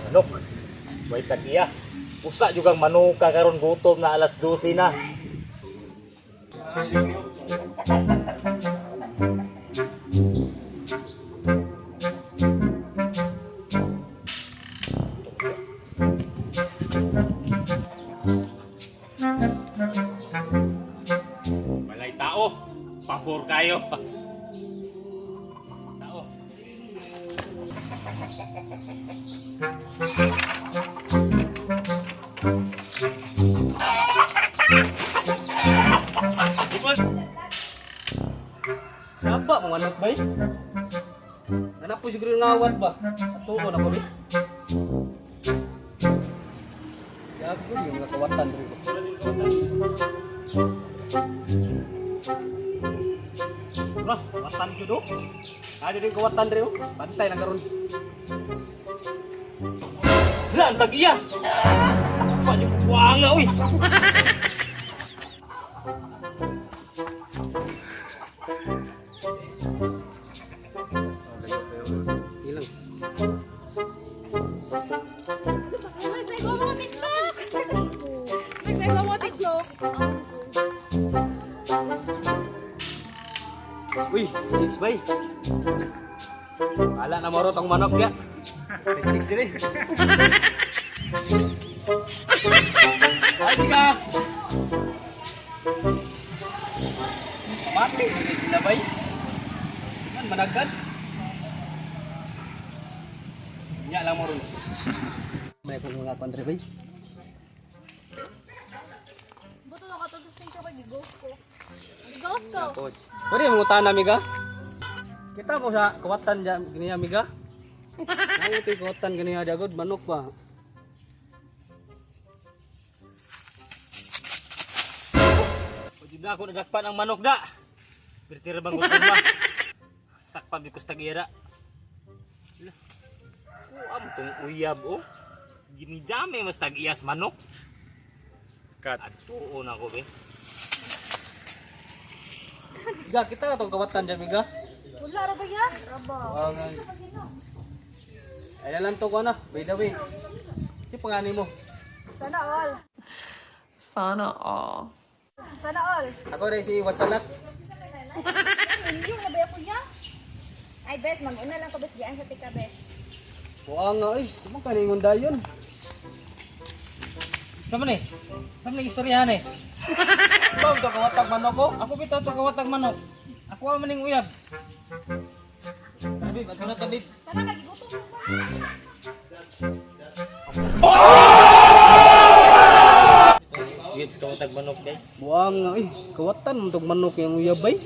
Manok, way tagiya. Usa jugang manuka karon gutom na alas 12 na. Malay tao, pabor kayo. Tao. Siapa mga anak bay? Anak po siguro ngawat ba? Atuo na ko bay? Gago yung mga kawatan dito. Lah, kawatan judo. Ada din kawatan dito. Pantay lang karon. Lan tagiya. Sapa niyo kuwanga uy. Hilang. Nagsago mo TikTok! Nagsago mo TikTok! Uy, chicks bay. Wala na marot ang manok ya. Chicks diri. Ay ka. Mati ni sila bay. Man managad. Nya lang mo ron. May ko nga kontre bay. Buto na katulog sa ka ghost ko. Ghost ko! Tapos, pwede mo tahan amiga? Kita mo sa kawatan dyan, gini amiga? Ang ito yung kawatan gini agad, manok ba? Pwede na ako nadakpan ang manok da. Bertira bang gutom ba? Sakpan bikos tagira. Am tong uyab oh. Ginijame mas tagiyas manok. Kat atuon ako be. Miga, kita itong kawatan dyan, miga? Wala ra ba ya? Raba. Ay na lang to ko na, by the way. Si pangani mo. Sana all. Sana all. Sana all. Ako rin si Wasalat. Hindi na ba kuya? Ay bes, mag-una lang ko bes diyan sa tika bes. Buang nga eh, kumang kaningon dayon. Sama ni? Sama ni istoryahan eh. Ikaw ito kawatag manok ko? Ako bitaw to kawatag manok. Ako ang maning uyab. Tabib, ato na tabib. Sana nagigutom mo ba? Gits kawatag manok kay. Buang nga eh, kawatan mo itong manok yung uyabay.